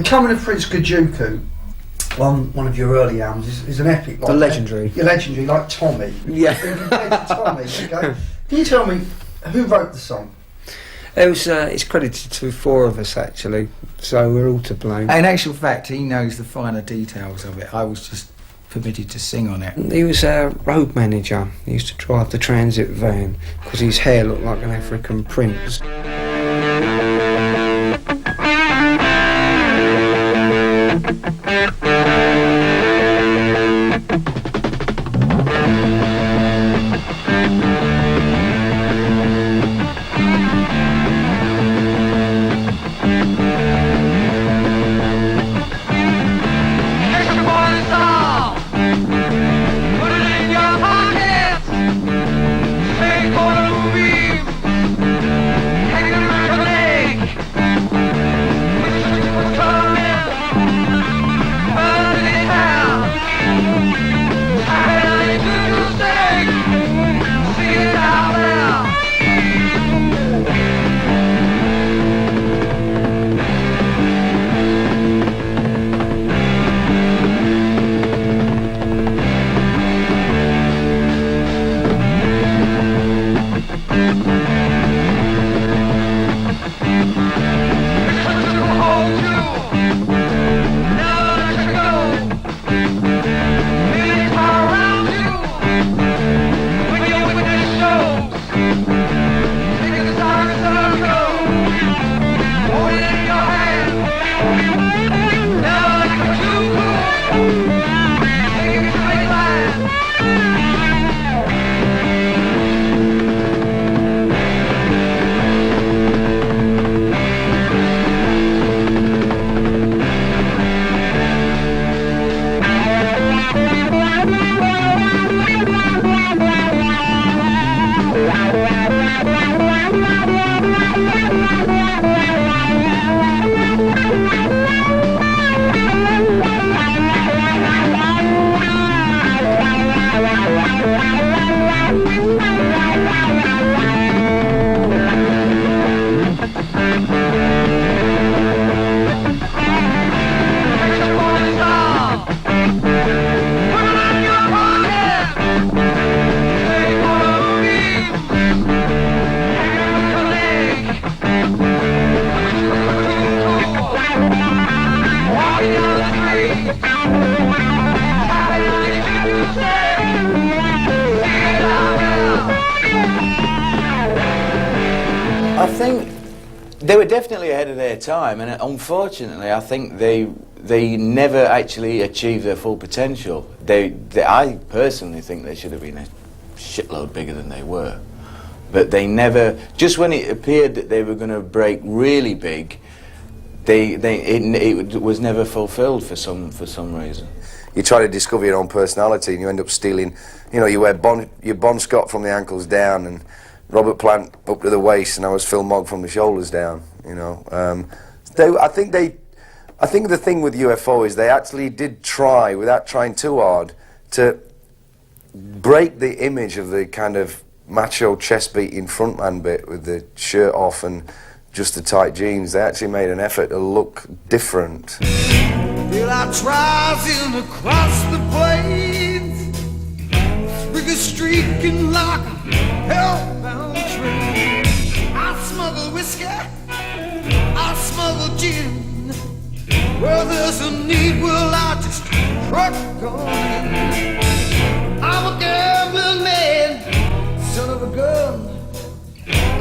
Becoming a Prince Kajuku on one of your early albums is an epic. Like The legendary. You're legendary, like Tommy. Yeah. Compared to Tommy, okay? Can you tell me who wrote the song? It's credited to 4 of us actually, so we're all to blame. In actual fact, he knows the finer details of it. I was just permitted to sing on it. He was our road manager. He used to drive the transit van because his hair looked like an African prince. I think they were definitely ahead of their time, and unfortunately, I think they never actually achieved their full potential. I personally think they should have been a shitload bigger than they were, but they never. Just when it appeared that they were going to break really big, it was never fulfilled for some reason. You try to discover your own personality, and you end up stealing. You know, you wear your Bon Scott from the ankles down, and Robert Plant up to the waist, and I was Phil Mogg from the shoulders down. You know, I think the thing with UFO is they actually did try, without trying too hard, to break the image of the kind of macho chest-beating frontman bit with the shirt off and just the tight jeans. They actually made an effort to look different. Well, I driving across the plains with a streaking like a hellbound train. I smuggle whiskey, I smuggle gin. Where there's a need, well, I just truck on in. I'm a gambling man, son of a gun.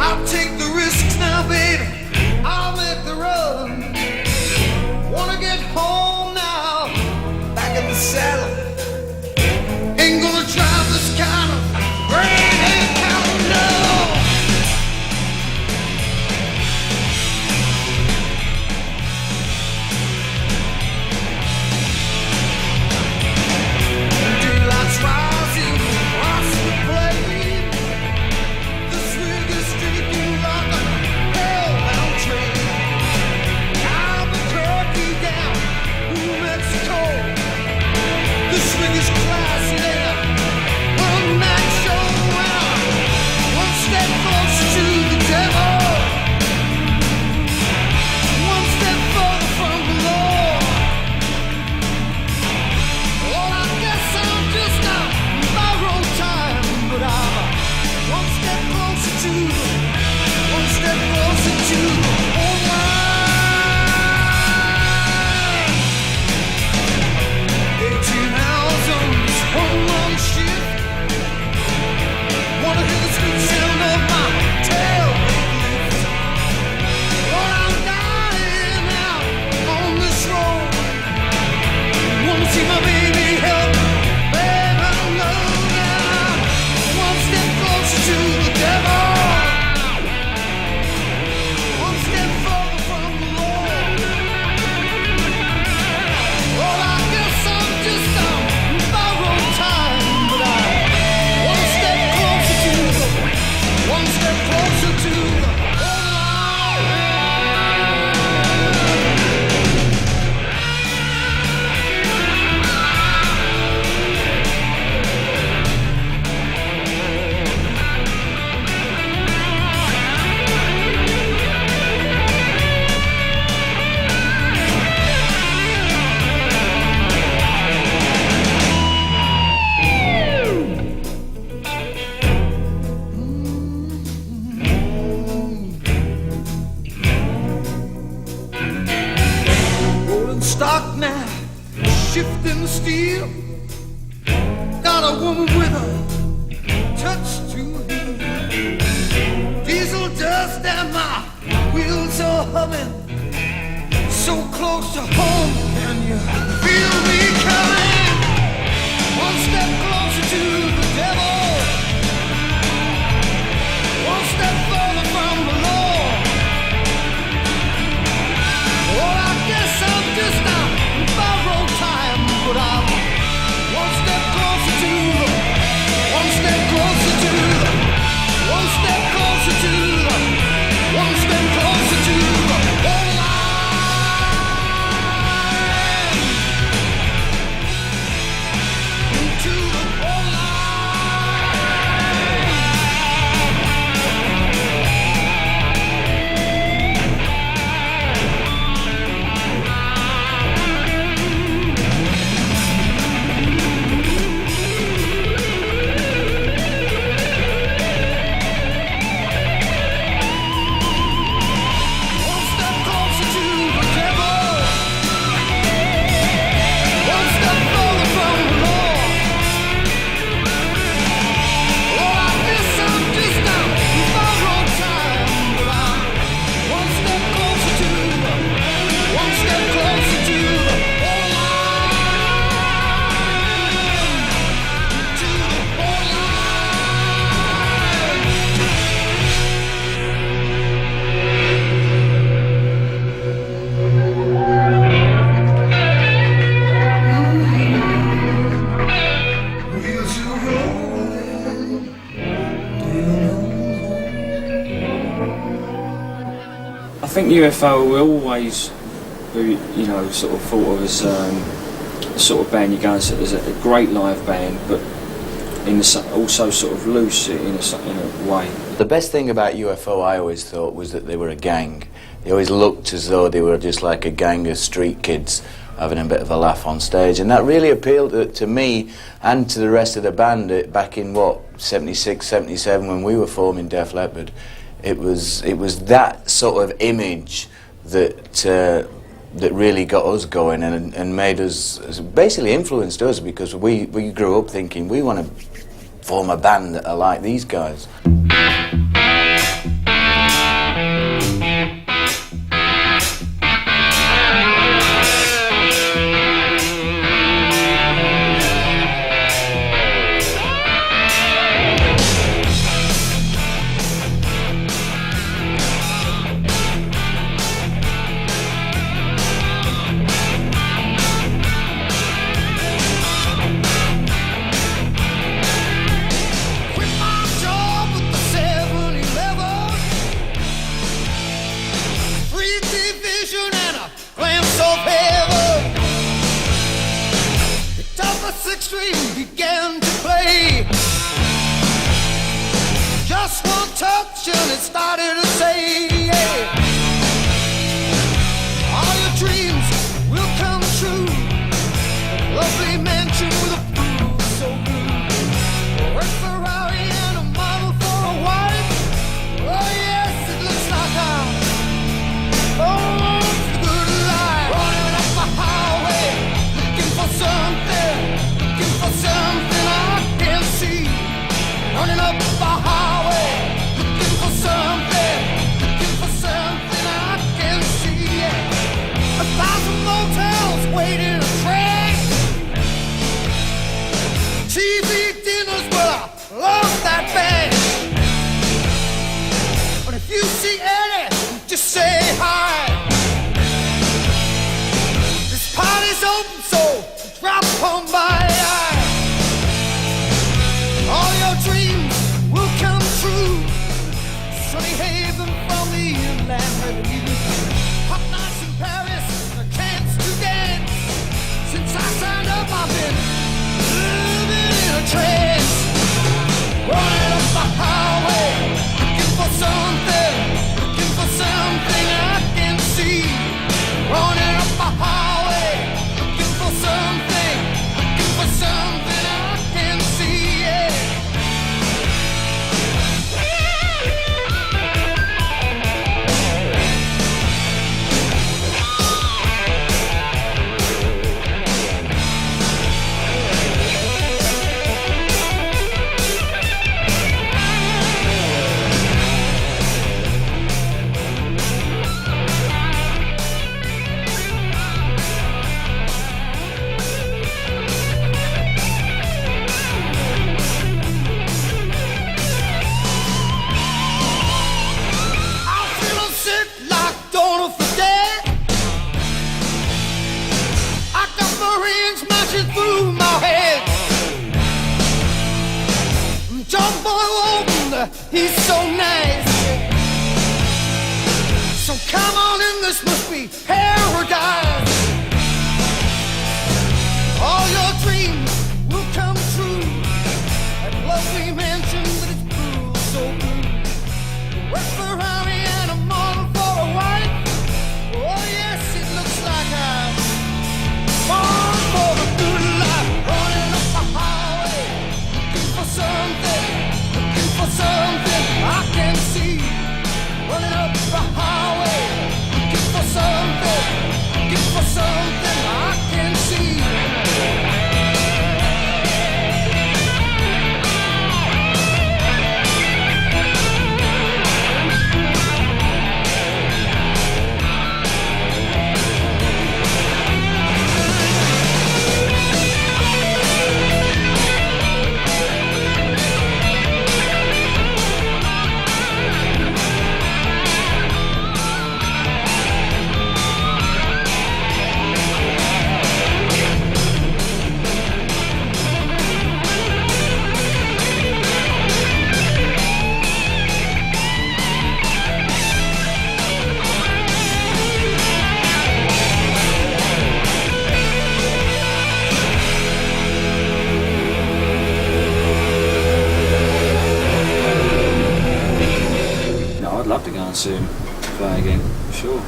I'll take the risks now, baby, I'll make the run. Wanna get home now, back in the saddle. Ain't gonna drive this kind of crazy town, no. see my baby help, baby, no, now. One step closer to the devil, one step further from the Lord. Well, I guess I'm just on borrowed time, but I'm one step closer to the, one step closer to the stock now, shifting steel. Got a woman with a touch to heal. Diesel dust and my wheels are humming. So close to home, can you feel me coming? One step closer to the devil, one step further from the Lord. Well, I guess I'm just on borrowed time, but I'm one step closer to the, one step closer to the, one step closer to the, one step closer to the whole line, to the whole line. One step closer to the devil, one step further from the Lord. Well, I guess I'm just on borrowed time, but I'm one step closer to the, one step closer to the whole line, to the whole line. Wheels are rolling, I think UFO will always be, you know, sort of thought of as a sort of band you go and see as a great live band, but in the, also sort of loose in a way. The best thing about UFO, I always thought, was that they were a gang. They always looked as though they were just like a gang of street kids having a bit of a laugh on stage, and that really appealed to me and to the rest of the band back in, what, 76, 77, when we were forming Def Leppard. It was that sort of image that really got us going and made us, basically influenced us, because we grew up thinking we want to form a band that are like these guys. quit my job with the 7-Eleven, free division and a glance of heaven. Picked up a 6-string, began to play. Just one touch and it started to say, yeah, all your dreams will come true. Lovely mansion with a pool so blue. Red Ferrari and a model for a wife. Oh yes, it looks like I'm, oh, it's the good life. Running up a highway, looking for something I can't see. Running up a highway, looking for something drop on by. All your dreams will come true. Sunny haven from the inland revenue. Hot nights in Paris, a chance to dance. Since I signed up, I've been living in a trance. Running up the highway, looking for something I can see. Running up the highway, looking for something I can see. Yeah. Through my head, John Boy Walton, he's so nice. So come on in, this must be paradise. All your dreams will come true. That lovely mansion, but it's blue, so blue. West Ferrari and a model for a wife. Oh yes, it looks like I'm born for the good life. Running up the highway, looking for something I can see. Running up the highway, looking for something I can see. I'd love to go and see him play again, for sure.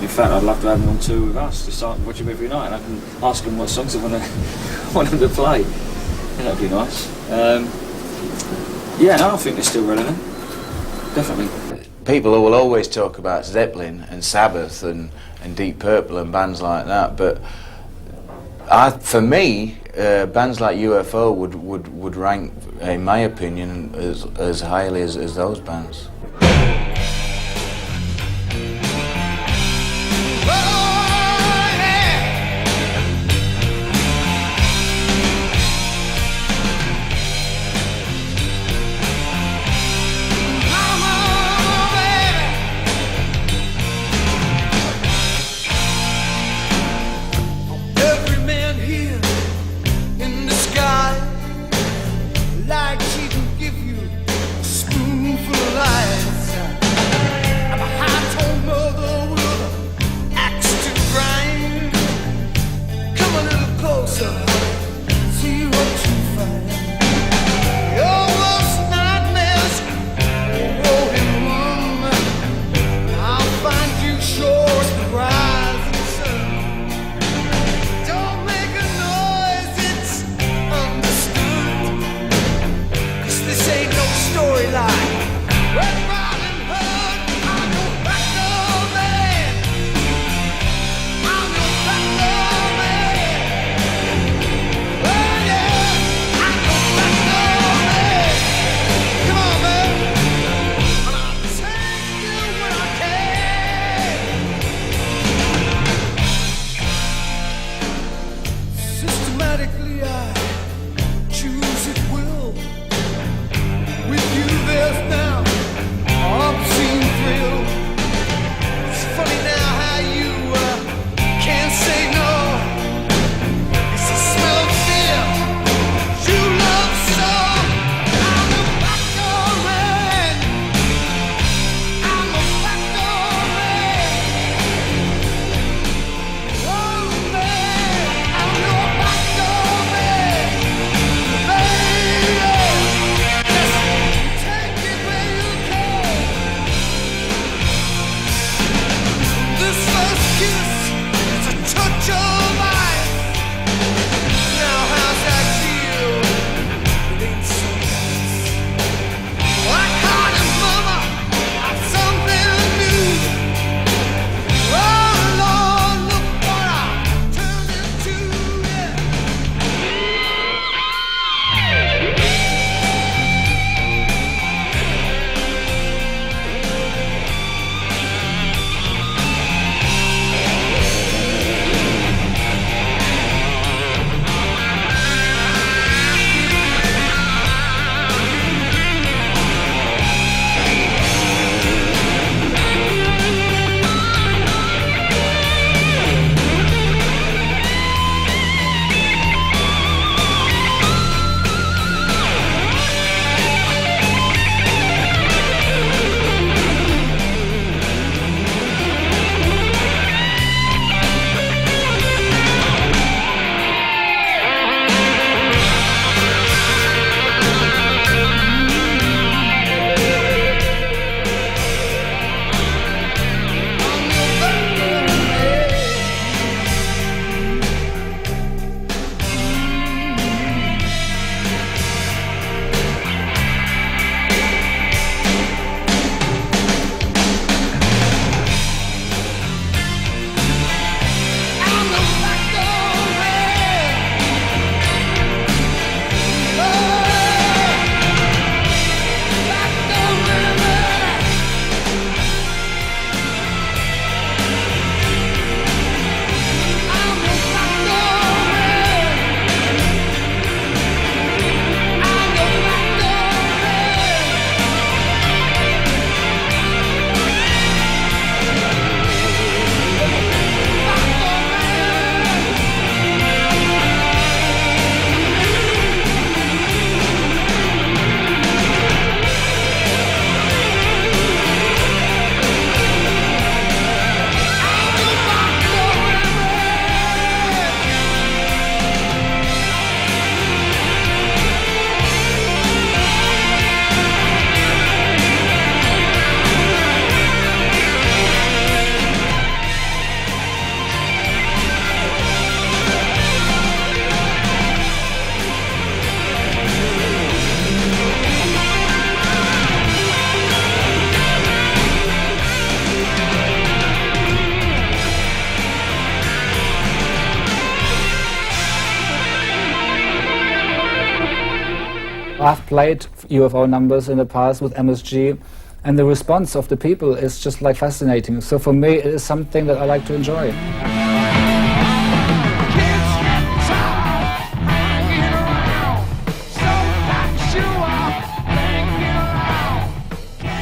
In fact, I'd love to have him on tour with us, just watch him every night, and I can ask him what songs I want him to play. Yeah, that'd be nice. Yeah, no, I think they're still relevant, definitely. People will always talk about Zeppelin and Sabbath and Deep Purple and bands like that, but for me, bands like UFO would rank, in my opinion, as highly as those bands. I've played UFO numbers in the past with MSG, and the response of the people is just like fascinating. So for me, it is something that I like to enjoy.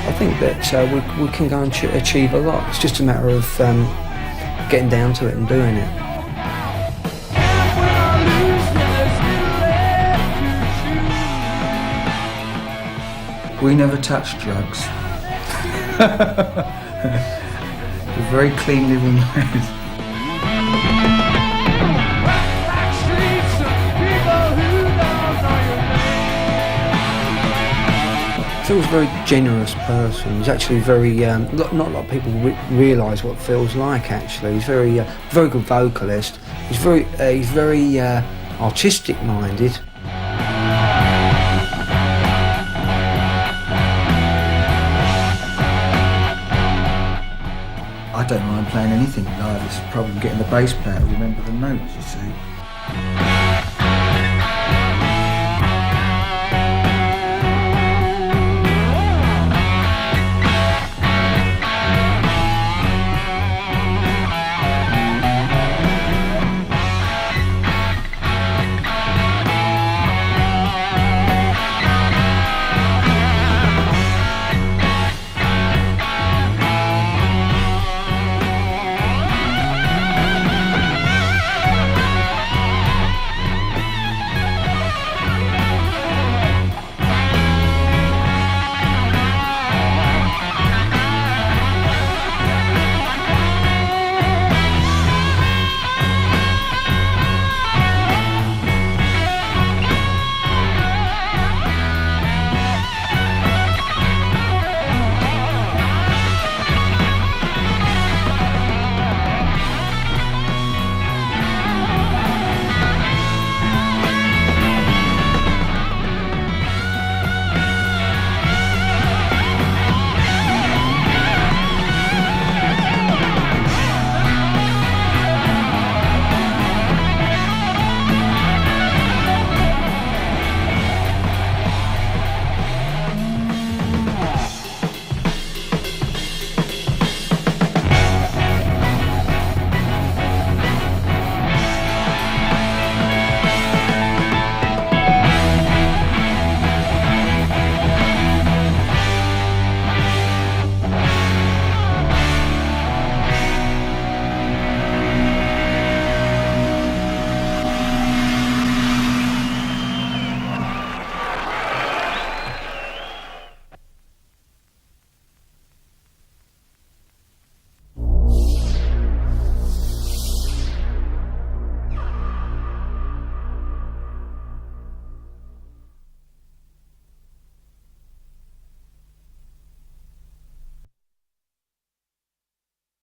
I think that we can go and achieve a lot. It's just a matter of getting down to it and doing it. We never touch drugs. We're very clean living lives. Phil's a very generous person. He's actually very, not a lot of people realise what Phil's like actually. He's very good vocalist. He's very artistic minded. I don't mind playing anything live. It's the problem getting the bass player to remember the notes, you see.